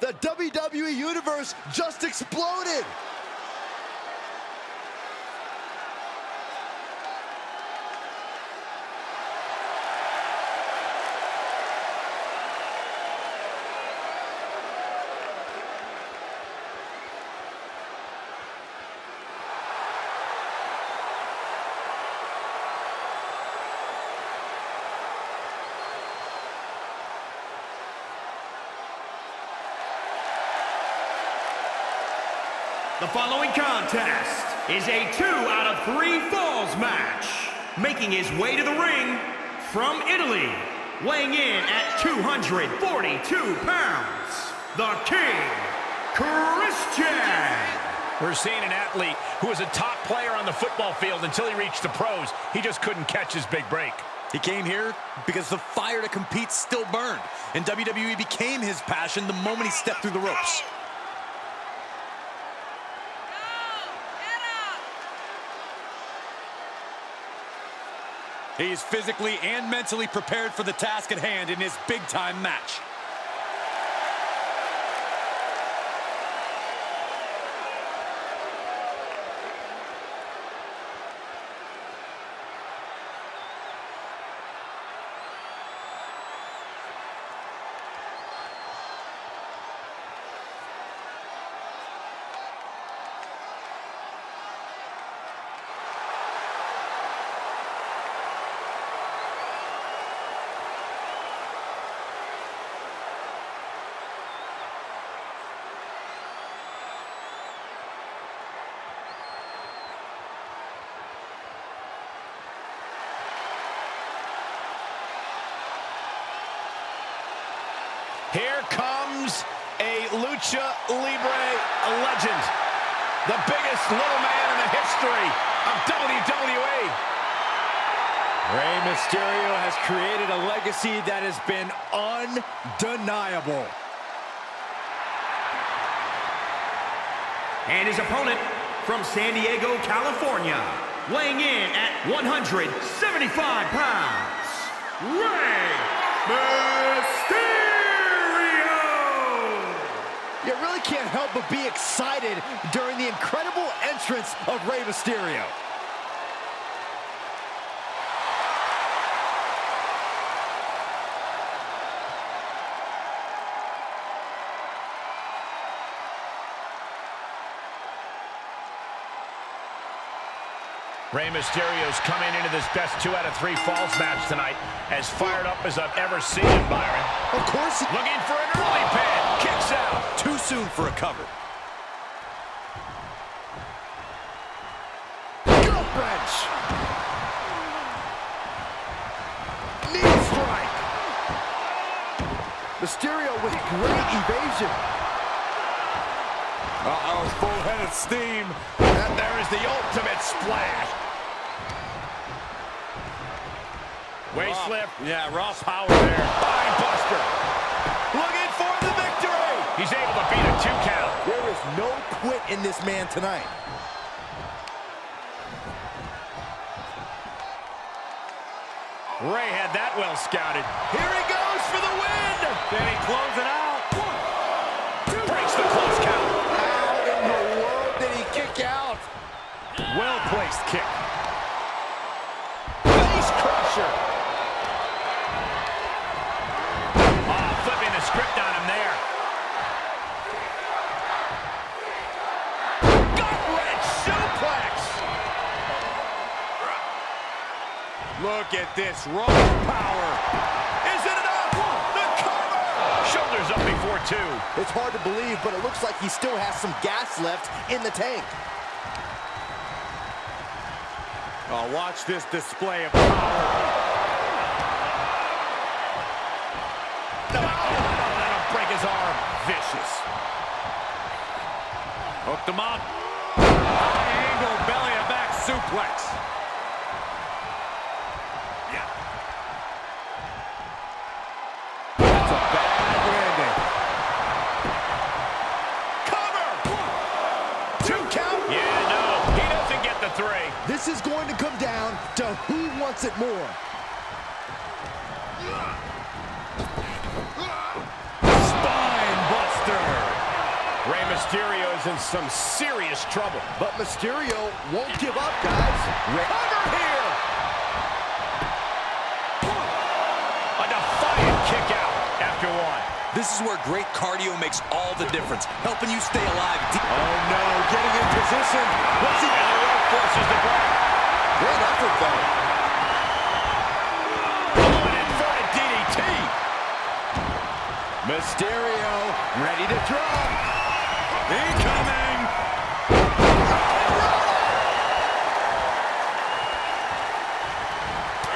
The WWE Universe just exploded! The following contest is a 2 out of 3 falls match. Making his way to the ring from Italy, weighing in at 242 pounds, the King, Christian. We're seeing an athlete who was a top player on the football field until he reached the pros. He just couldn't catch his big break. He came here because the fire to compete still burned, and WWE became his passion the moment he stepped through the ropes. He's physically and mentally prepared for the task at hand in his big-time match. Here comes a Lucha Libre legend. The biggest little man in the history of WWE. Rey Mysterio has created a legacy that has been undeniable. And his opponent from San Diego, California, weighing in at 175 pounds, Rey Mysterio. You really can't help but be excited during the incredible entrance of Rey Mysterio. Rey Mysterio's coming into this best 2 out of 3 falls match tonight, as fired up as I've ever seen him, Byron. Of course. Looking for an early pin. Kicks out. Too soon for a cover. Gut wrench. Knee strike. Mysterio with great evasion. Uh-oh, full head of steam. And there is the ultimate splash. Waist flip. Yeah, Ross power there. Spine buster. Looking for the victory. He's able to beat a 2 count. There is no quit in this man tonight. Rey had that well scouted. Here he goes for the win. Then he closes it out. 1, 2. Breaks the close count. How in the world did he kick out? Well-placed kick. Face crusher. Flipping the script on him there. Gut-wrench suplex. Look at this raw power. Is it enough? The cover. Shoulders up before 2. It's hard to believe, but it looks like he still has some gas left in the tank. Oh, watch this display of power. That'll break his arm. Vicious. Hooked him up. High angle belly to back suplex. Yeah. That's a bad landing. Cover. 2 count. Yeah, no. He doesn't get the 3. This is going to come down to who wants it more. Spine buster. Mysterio is in some serious trouble. But Mysterio won't give up, guys. Cover here! A defiant kick out after one. This is where great cardio makes all the difference, helping you stay alive. Oh, no, getting in position. What's he and the rope forces the break. Great effort, though. Oh, an inverted DDT. Mysterio ready to drop. Incoming.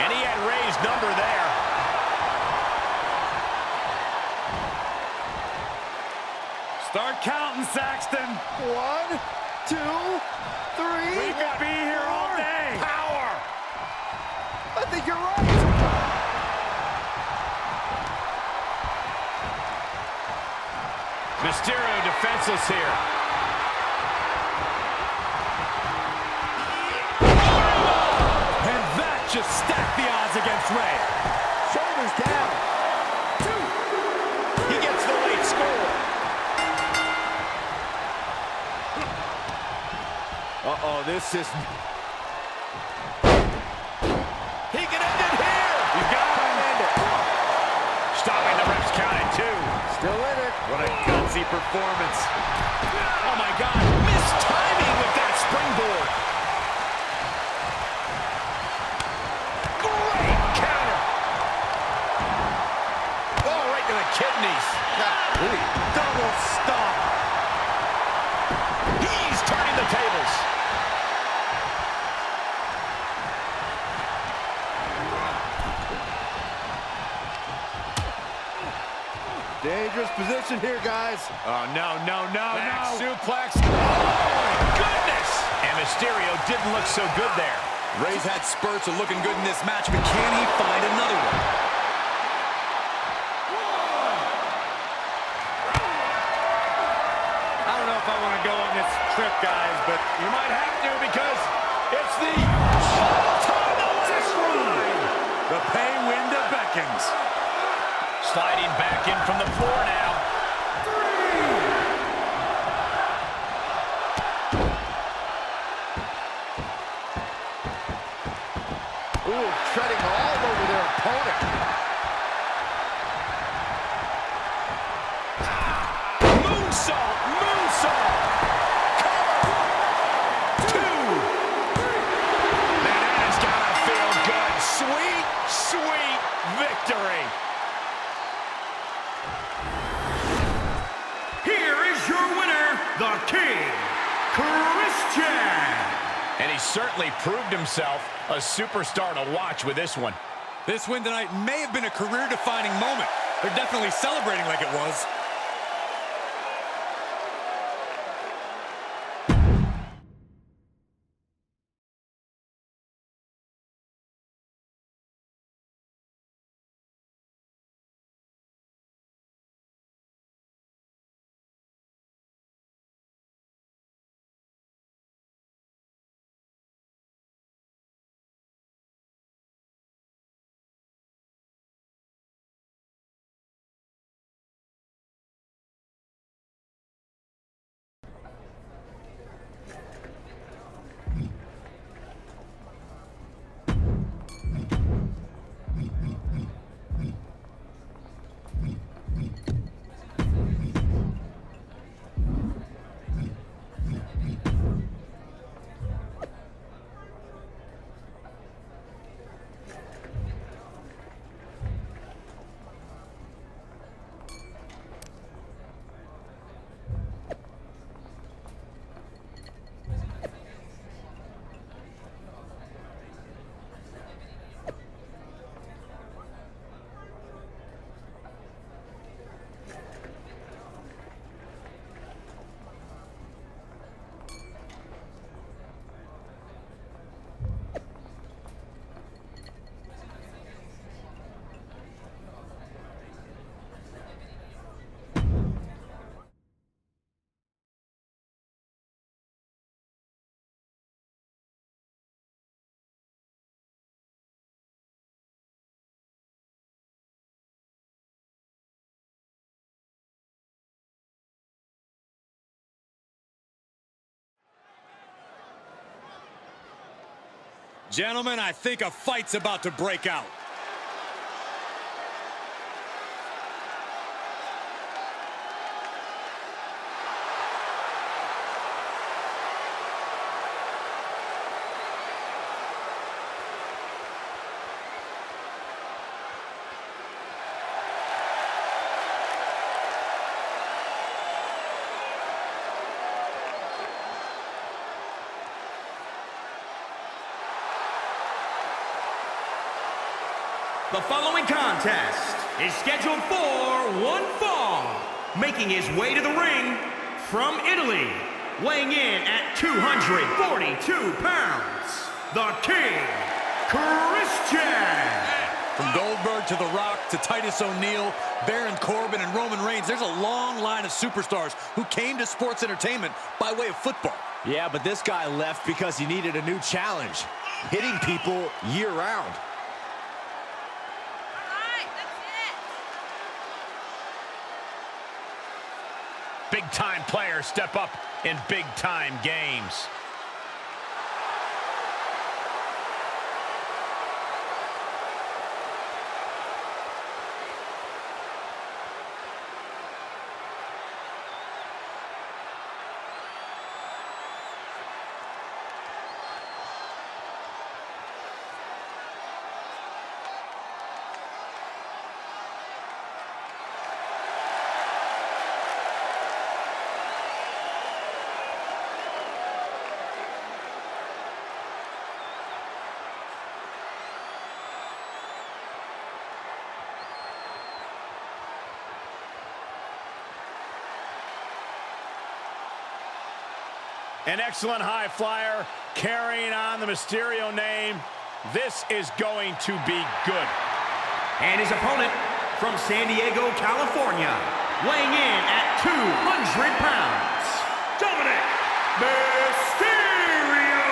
And he had Ray's number there. Start counting, Saxton. 1, 2, 3. We could be here all day. Power. I think you're right. Mysterio defenseless here. And that just stacked the odds against Ray. Shoulders down. 2. He gets the late score. Uh-oh, this is... He can end it here. You got to end it. Stopping the ref's count at 2. Still in it. What a gutsy performance. Oh, my God. Missed timing with that springboard. Great counter. Oh, right to the kidneys. Double stop. He's turning the tables. Dangerous position here, guys. Oh, no. Back suplex. Oh, my goodness. And Mysterio didn't look so good there. Ray's had spurts of looking good in this match, but can he find another one? I don't know if I want to go on this trip, guys, but you might have to because it's the The pay window beckons. sliding back in from the floor now. 3. Ooh, treading all over their opponent. Moonsault. Cover. 2. Man, that has gotta feel good. Sweet victory. Here is your winner, the King, Christian. And he certainly proved himself a superstar to watch with this one. This win tonight may have been a career-defining moment. They're definitely celebrating like it was. Gentlemen, I think a fight's about to break out. The following contest is scheduled for one fall. Making his way to the ring from Italy, weighing in at 242 pounds, the King, Christian. From Goldberg to The Rock to Titus O'Neil, Baron Corbin and Roman Reigns, there's a long line of superstars who came to sports entertainment by way of football. Yeah, but this guy left because he needed a new challenge, hitting people year-round. Big-time players step up in big-time games. An excellent high flyer, carrying on the Mysterio name. This is going to be good. And his opponent from San Diego, California, weighing in at 200 pounds, Dominic Mysterio.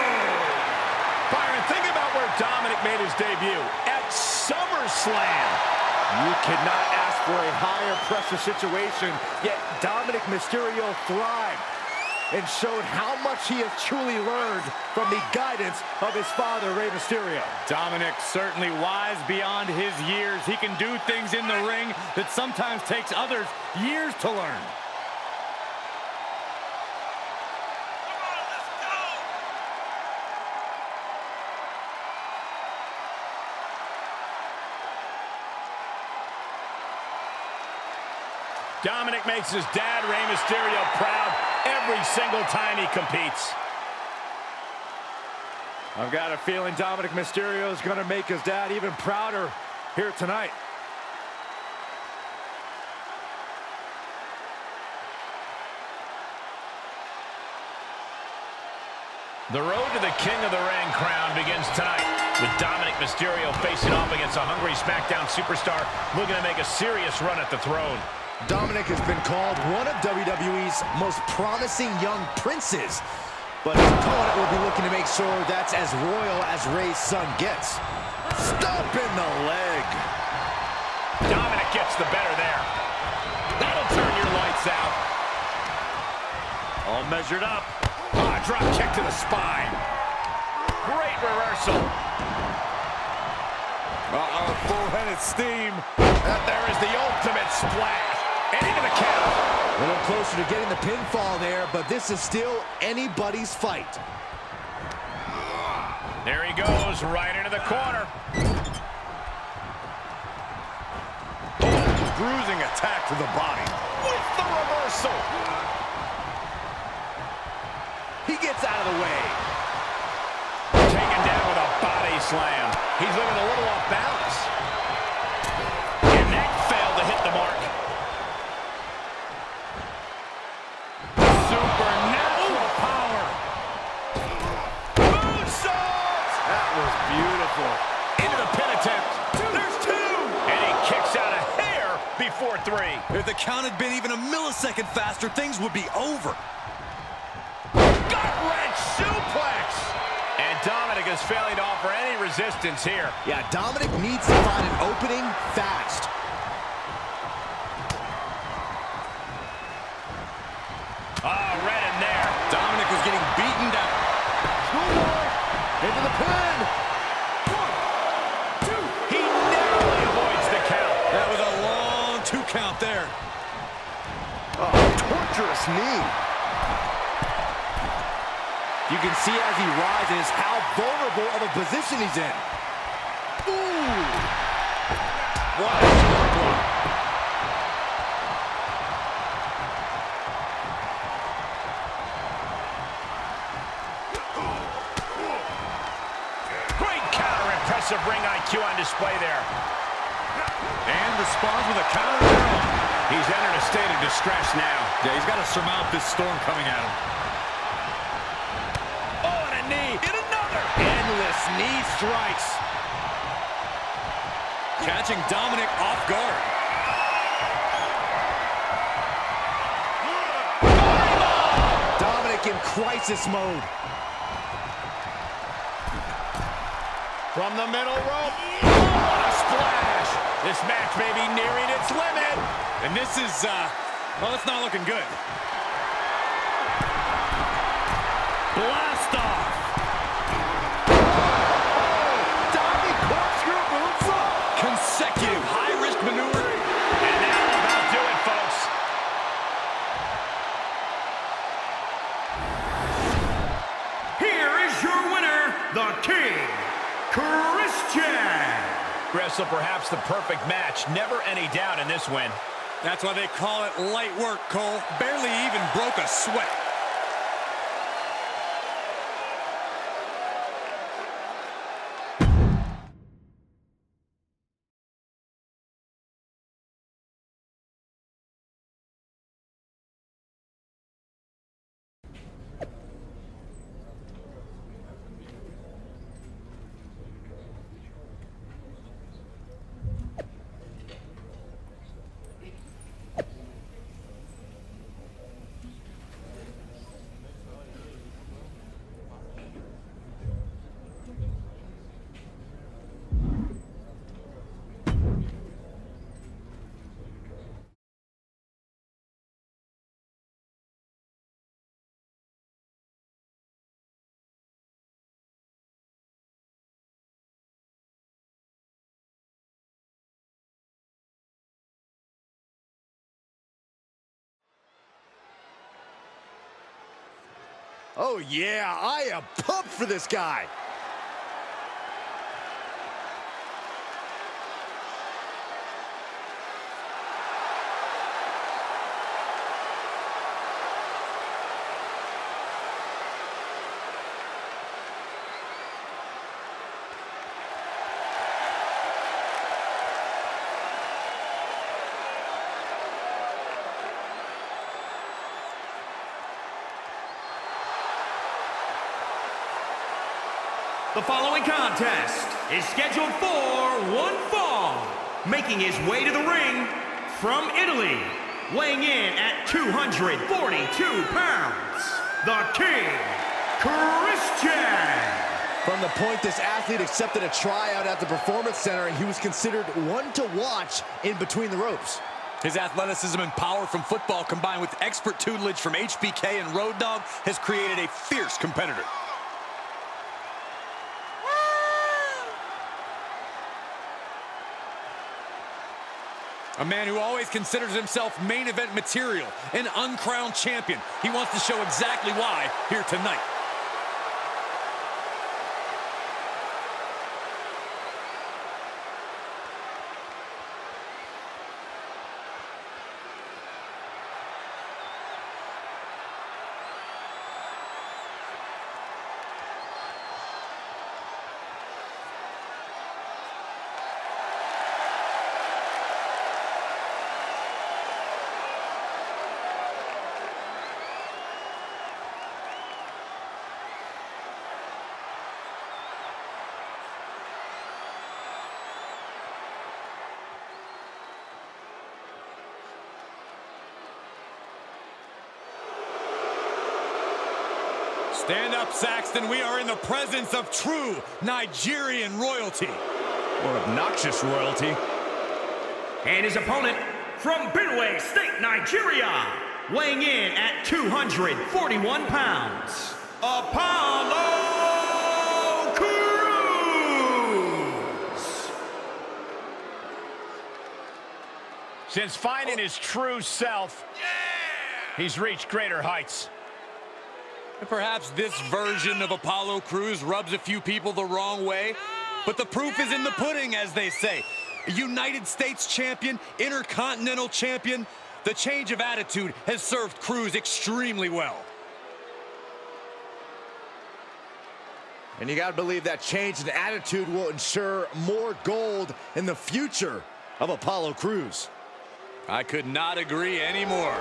Byron, think about where Dominic made his debut, at SummerSlam. You cannot ask for a higher pressure situation, yet Dominic Mysterio thrived and showed how much he has truly learned from the guidance of his father, Rey Mysterio. Dominic certainly wise beyond his years. He can do things in the ring that sometimes takes others years to learn. Dominic makes his dad, Rey Mysterio, proud every single time he competes. I've got a feeling Dominic Mysterio is going to make his dad even prouder here tonight. The road to the King of the Ring crown begins tonight, with Dominic Mysterio facing off against a hungry SmackDown superstar looking to make a serious run at the throne. Dominic has been called one of WWE's most promising young princes, but his opponent will be looking to make sure that's as royal as Rey's son gets. Stomp in the leg. Dominic gets the better there. That'll turn your lights out. All measured up. Ah, drop kick to the spine. Great reversal. Full-headed steam. And there is the ultimate splash. And into the count. A little closer to getting the pinfall there, but this is still anybody's fight. There he goes, right into the corner. Bruising attack to the body. With the reversal. He gets out of the way. Taken down with a body slam. He's looking a little off balance. And that failed to hit the mark. Supernatural power. Moonsault! That was beautiful. Into the pin attempt. There's two. And he kicks out a hair before three. If the count had been even a millisecond faster, things would be over. Gut-wrench suplex. And Dominic is failing to offer any resistance here. Yeah, Dominic needs to find an opening fast. Oh, right in there. Dominic was getting beaten down. Into the pin. knee. You can see as he rises how vulnerable of a position he's in. Ooh! What a smart block. Great counter, impressive ring IQ on display there. And responds with a counter of their own. He's entered a state of distress now. Yeah, he's got to surmount this storm coming at him. Oh, and a knee. And another. Endless knee strikes. Catching Dominic off guard. Dominic in crisis mode. From the middle rope. Oh, what a splash. This match may be nearing its limit. And this is, well, it's not looking good. Blast off. Diving corkscrew moonsault. Consecutive high-risk maneuver. And that'll about do it, folks. Here is your winner, the King, Christian. Wrestle perhaps the perfect match. Never any doubt in this win. That's why they call it light work, Cole. Barely even broke a sweat. Oh yeah, I am pumped for this guy. The following contest is scheduled for one fall. Making his way to the ring from Italy, weighing in at 242 pounds, the King, Christian. From the point this athlete accepted a tryout at the Performance Center, he was considered one to watch in between the ropes. His athleticism and power from football combined with expert tutelage from HBK and Road Dogg has created a fierce competitor. A man who always considers himself main event material, an uncrowned champion. He wants to show exactly why here tonight. Stand up, Saxton. We are in the presence of true Nigerian royalty. Or obnoxious royalty. And his opponent from Benue State, Nigeria, weighing in at 241 pounds, Apollo Crews. Since finding his true self, He's reached greater heights. And perhaps this version of Apollo Crews rubs a few people the wrong way, but the proof is in the pudding, as they say. United States champion, Intercontinental champion, the change of attitude has served Crews extremely well. And you got to believe that change in attitude will ensure more gold in the future of Apollo Crews. I could not agree anymore.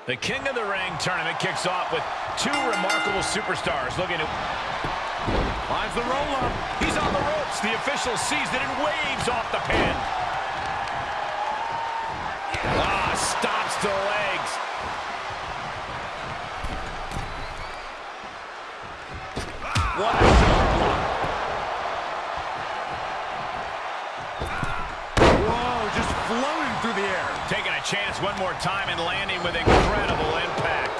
The King of the Ring tournament kicks off with two remarkable superstars looking to... Finds the roll-up. He's on the ropes. The official sees it and waves off the pin. Stops to the legs. What a sharp block. Whoa, just floating through the air. Taking a chance one more time and landing with incredible impact.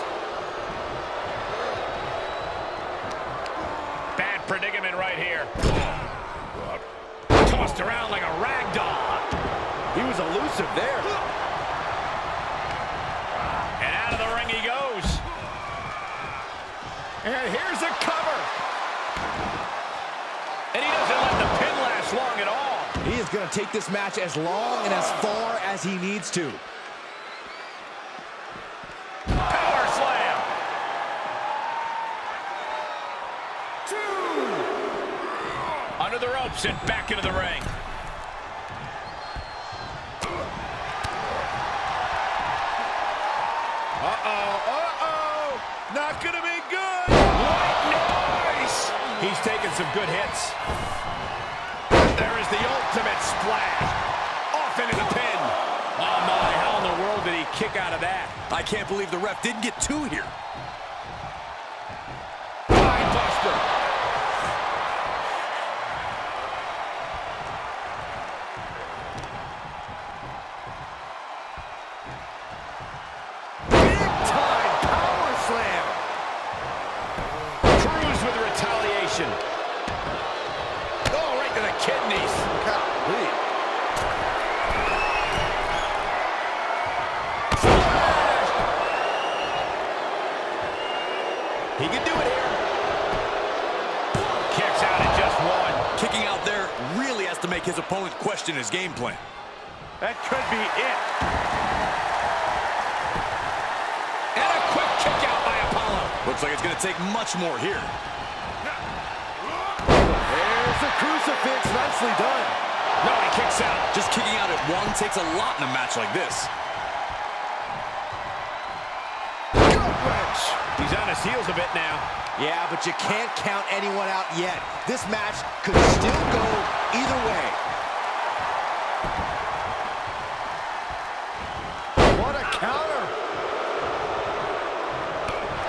Bad predicament right here. Tossed around like a rag doll. He was elusive there. And out of the ring he goes. And here's a cover. And he doesn't let the pin last long at all. He is going to take this match as long and as far as he needs to. Power slam. 2. Under the ropes and back into the ring. Not going to be good. What noise! He's taking some good hits. There is the ultimate splash. Off into the pin. Oh my, how in the world did he kick out of that? I can't believe the ref didn't get two here. Buster. Big time power slam. Crews with retaliation. Oh, right to the kidneys. Golly. He can do it here. Kicks out at just one. Kicking out there really has to make his opponent question his game plan. That could be it. And a quick kick out by Apollo. Looks like it's going to take much more here. There's the crucifix. Nicely done. No, he kicks out. Just kicking out at one takes a lot in a match like this. Gut wrench. He's on his heels a bit now. Yeah, but you can't count anyone out yet. This match could still go either way. What a counter.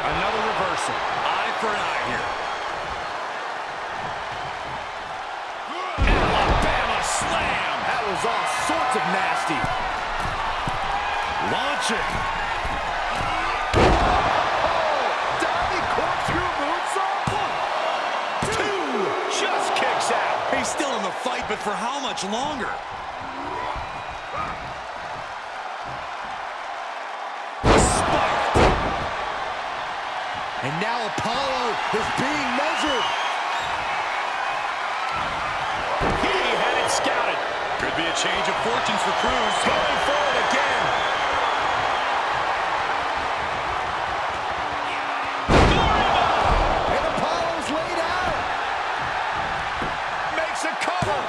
Another reversal. Eye for an eye here. Alabama slam. That was all sorts of nasty. Launching. He's still in the fight, but for how much longer? Spiked. And now Apollo is being measured. He had it scouted. Could be a change of fortunes for Crews. Going forward again. And Apollo's laid out. Makes a cover.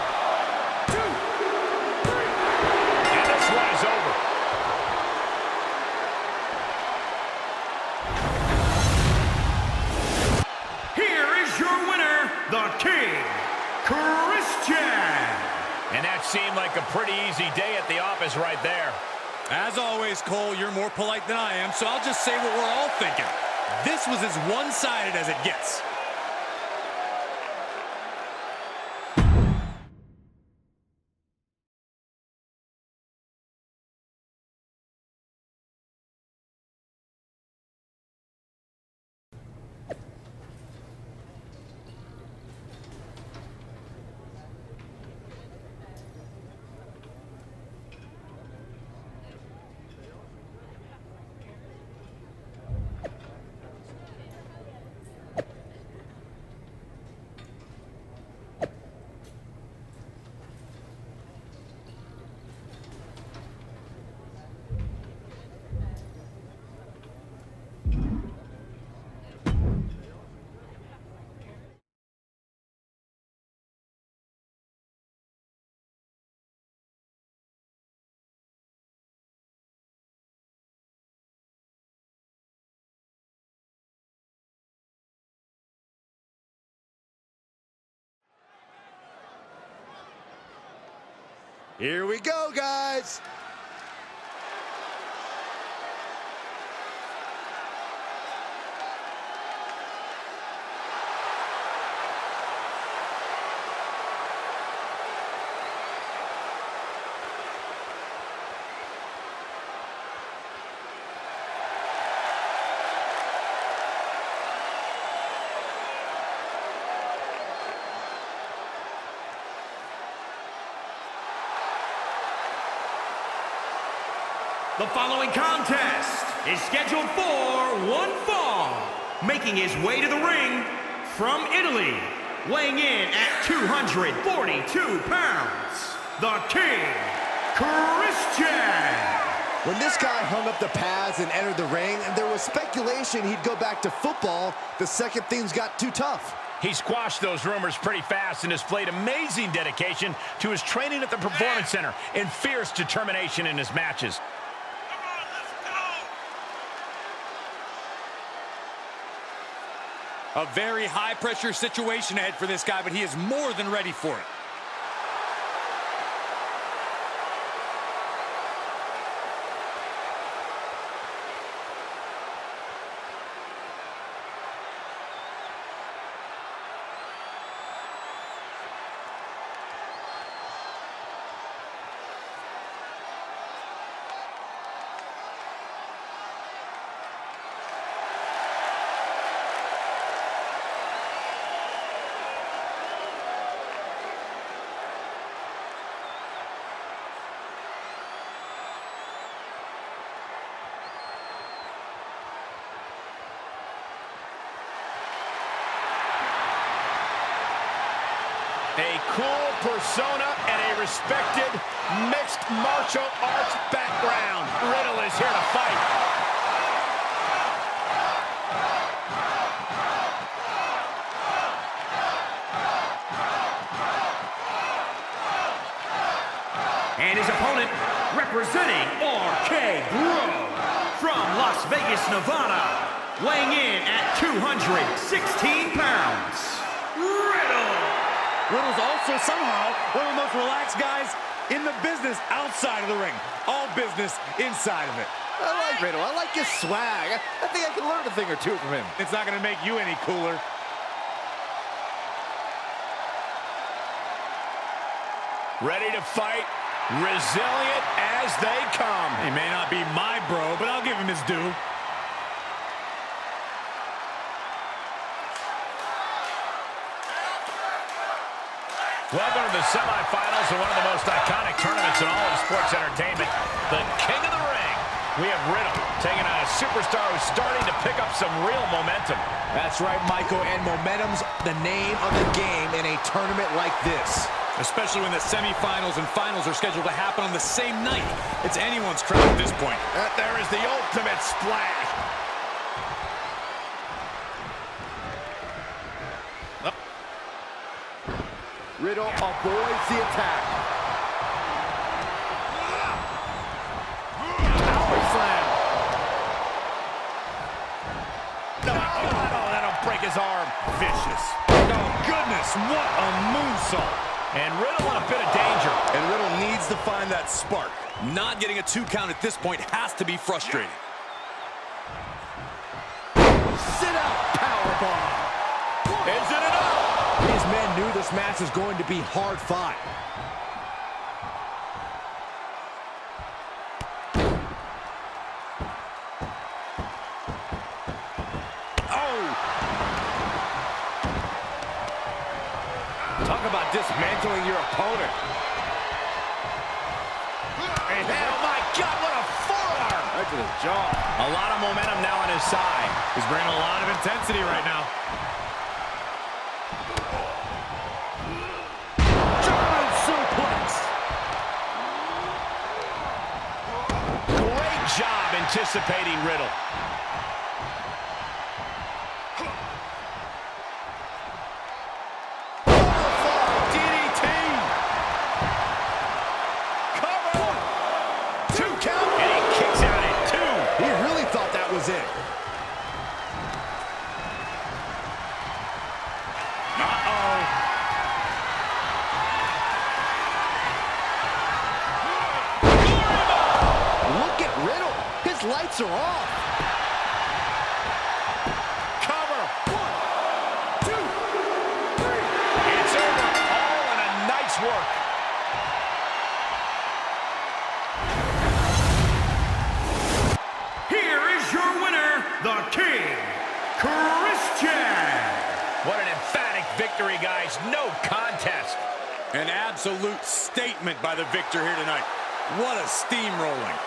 2, 3. And this one is over. Here is your winner, the King, Christian. And that seemed like a pretty easy day at the office right there. As always, Cole, you're more polite than I am, so I'll just say what we're all thinking. This was as one-sided as it gets. Here we go, guys. The following contest is scheduled for one fall. Making his way to the ring from Italy, weighing in at 242 pounds, the King, Christian. When this guy hung up the pads and entered the ring, there was speculation he'd go back to football the second things got too tough. He squashed those rumors pretty fast and displayed amazing dedication to his training at the Performance Center and fierce determination in his matches. A very high-pressure situation ahead for this guy, but he is more than ready for it. A cool persona and a respected mixed martial arts background. Riddle is here to fight. And his opponent, representing RK Bro from Las Vegas, Nevada, weighing in at 216 pounds, Riddle. Riddle's also somehow one of the most relaxed guys in the business outside of the ring. All business inside of it. I like Riddle. I like his swag. I think I can learn a thing or two from him. It's not going to make you any cooler. Ready to fight, resilient as they come. He may not be my bro, but I'll give him his due. Welcome to the semifinals of one of the most iconic tournaments in all of sports entertainment, the King of the Ring. We have Riddle taking on a superstar who's starting to pick up some real momentum. That's right, Michael, and momentum's the name of the game in a tournament like this. Especially when the semifinals and finals are scheduled to happen on the same night. It's anyone's crown at this point. There is the ultimate splash. Riddle avoids the attack. Power slam. No, that'll break his arm. Vicious. Oh, goodness, what a moonsault. And Riddle in a bit of danger. And Riddle needs to find that spark. Not getting a 2 count at this point has to be frustrating. Sit out powerbomb. Is it enough? These men knew this match was going to be hard fought. Oh! Talk about dismantling your opponent. Oh my God, what a forearm! Right to the jaw. A lot of momentum now on his side. He's bringing a lot of intensity right now. German suplex. Great job anticipating Riddle. DDT. Cover. 2 count. And he kicks out at 2. He really thought that was it. his lights are off. Cover. 1, 2, 3. It's over. All in a nice work. Here is your winner, the King, Christian. What an emphatic victory, guys. No contest. An absolute statement by the victor here tonight. What a steamrolling.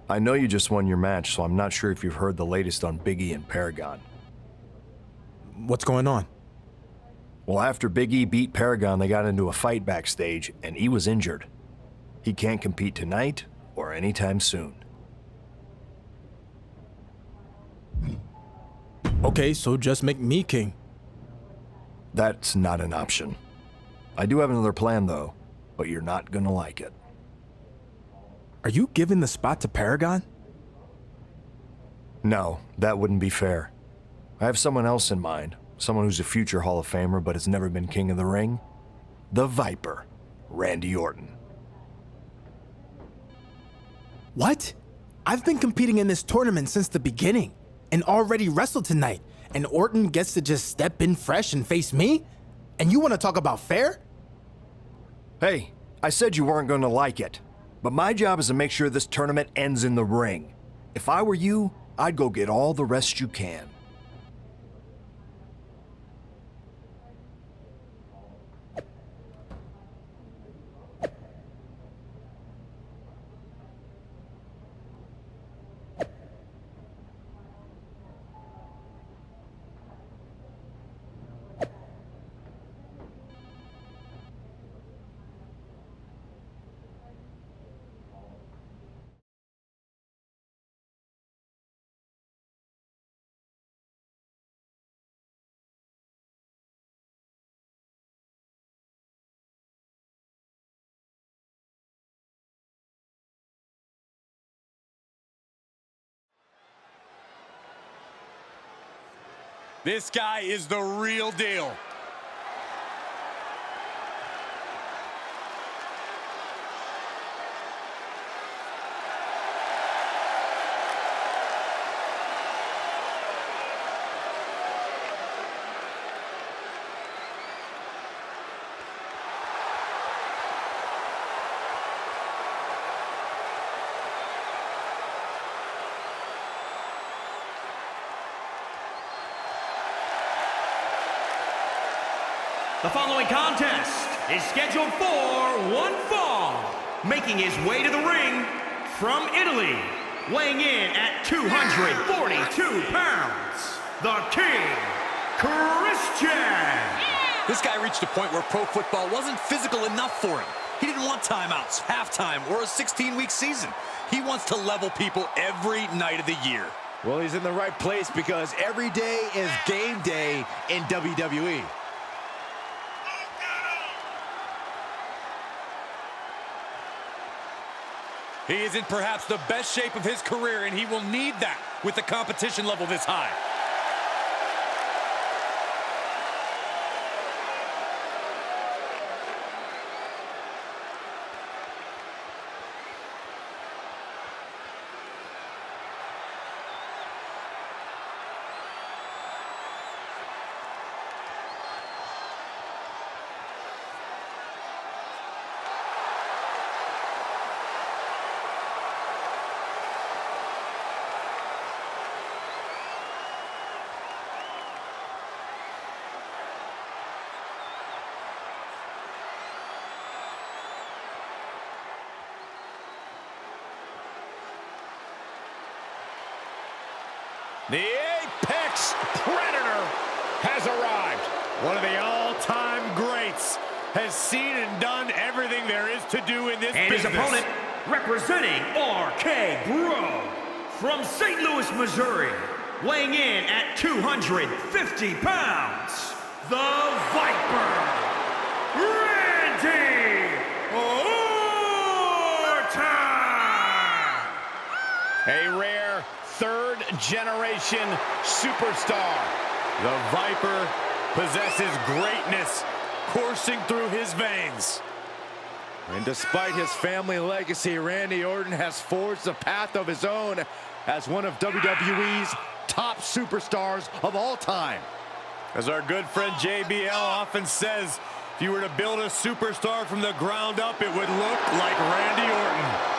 I know you just won your match, so I'm not sure if you've heard the latest on Big E and Paragon. What's going on? Well, after Big E beat Paragon, they got into a fight backstage, and he was injured. He can't compete tonight or anytime soon. Okay, so just make me king. That's not an option. I do have another plan, though, but you're not gonna like it. Are you giving the spot to Paragon? No, that wouldn't be fair. I have someone else in mind, someone who's a future Hall of Famer but has never been King of the Ring. The Viper, Randy Orton. What? I've been competing in this tournament since the beginning and already wrestled tonight, and Orton gets to just step in fresh and face me? And you want to talk about fair? Hey, I said you weren't gonna like it, but my job is to make sure this tournament ends in the ring. If I were you, I'd go get all the rest you can. This guy is the real deal. The following contest is scheduled for one fall. Making his way to the ring from Italy, weighing in at 242 pounds, the King, Christian. This guy reached a point where pro football wasn't physical enough for him. He didn't want timeouts, halftime, or a 16-week season. He wants to level people every night of the year. Well, he's in the right place because every day is game day in WWE. He is in perhaps the best shape of his career, and he will need that with the competition level this high. The Apex Predator has arrived. One of the all-time greats has seen and done everything there is to do in this business. And his opponent, representing RK Bro, from St. Louis, Missouri, weighing in at 250 pounds, the Viper, Randy Orton. second-generation superstar. The Viper possesses greatness coursing through his veins. And despite his family legacy, Randy Orton has forged a path of his own as one of WWE's top superstars of all time. As our good friend JBL often says, if you were to build a superstar from the ground up, it would look like Randy Orton.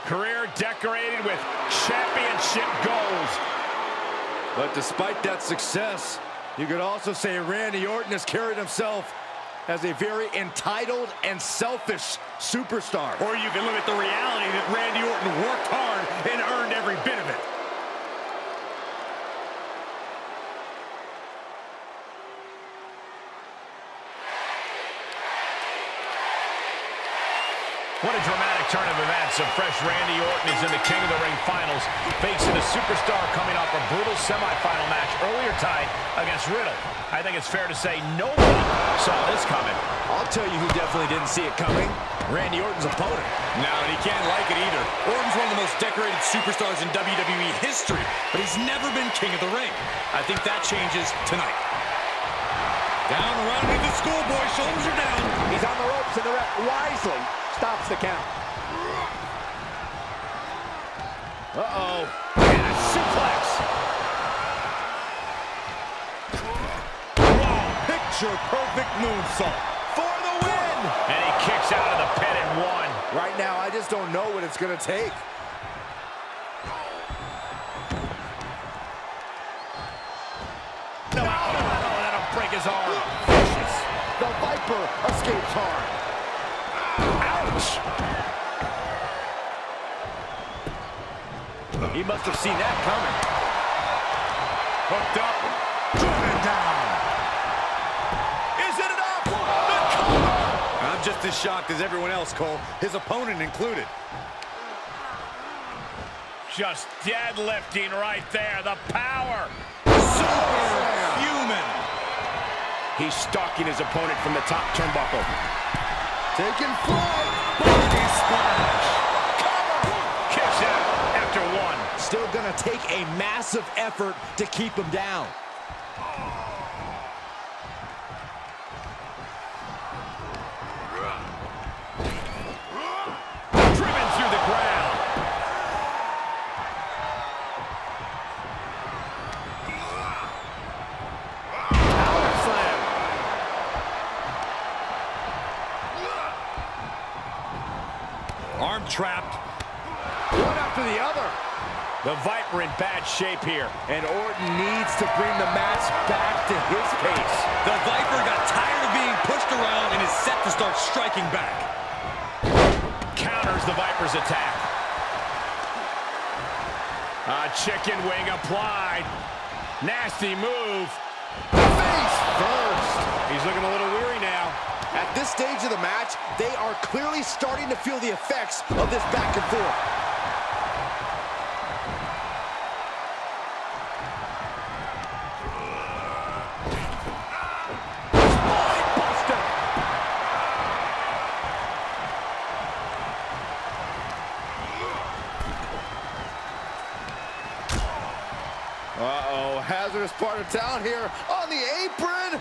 Career decorated with championship goals. But despite that success, you could also say Randy Orton has carried himself as a very entitled and selfish superstar. Or you can look at the reality that Randy Orton worked hard and earned every bit of it. What a dramatic turn of events. A fresh Randy Orton is in the King of the Ring finals, facing a superstar coming off a brutal semifinal match earlier tonight against Riddle. I think it's fair to say nobody saw this coming. I'll tell you who definitely didn't see it coming. Randy Orton's opponent. No, and he can't like it either. Orton's one of the most decorated superstars in WWE history, but he's never been King of the Ring. I think that changes tonight. Down around with the schoolboy, shoulders are down. He's on the ropes and the ref wisely stops the count. Uh-oh. And a suplex. Picture-perfect moonsault for the win. And he kicks out of the pin and one. Right now, I just don't know what it's going to take. No, that'll break his arm. Vicious. The Viper escapes hard. Ouch! He must have seen that coming. Hooked up. Driven down. Is it enough? The cover! I'm just as shocked as everyone else, Cole, his opponent included. Just deadlifting right there. The power. Superhuman. He's stalking his opponent from the top turnbuckle. Taking flight. Body splash. Cover. Kicks out after one. Still gonna take a massive effort to keep him down. Driven through the ground. Power slam. Arm trapped. One after the other. The Viper in bad shape here. And Orton needs to bring the match back to his pace. The Viper got tired of being pushed around and is set to start striking back. Counters the Viper's attack. A chicken wing applied. Nasty move. Face first. He's looking a little weary now. At this stage of the match, they are clearly starting to feel the effects of this back and forth. Uh-oh, hazardous part of town here on the apron.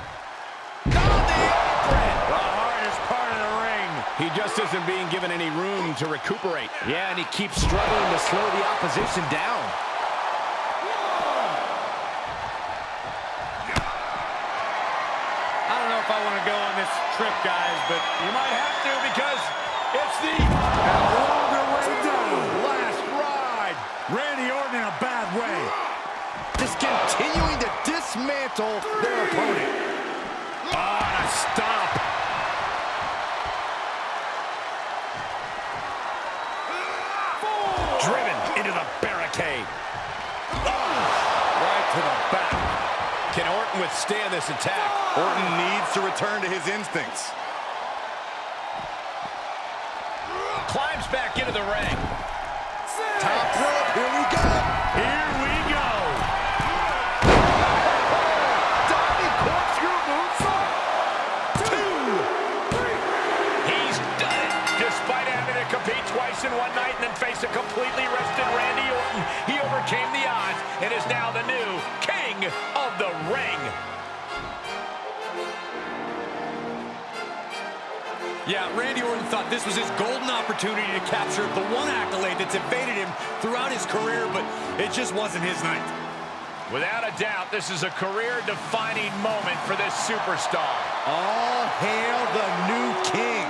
On the apron! The hardest part of the ring. He just isn't being given any room to recuperate. Yeah, and he keeps struggling to slow the opposition down. I don't know if I want to go on this trip, guys, but You might have to because it's the longer way down. Last ride. Randy Orton in a bad way. Just continuing to dismantle their opponent. On a stomp. Driven into the barricade. right to the back. Can Orton withstand this attack? Orton needs to return to his instincts. back into the ring. Top rope, here we go. Here we go. Diving corkscrew moonsault. 2, 3. He's done it. Despite having to compete twice in one night and then face a completely rested Randy Orton, he overcame the odds and is now the new king of the ring. Yeah, Randy Orton thought this was his golden opportunity to capture the one accolade that's evaded him throughout his career, but it just wasn't his night. Without a doubt, this is a career-defining moment for this superstar. All hail the new king.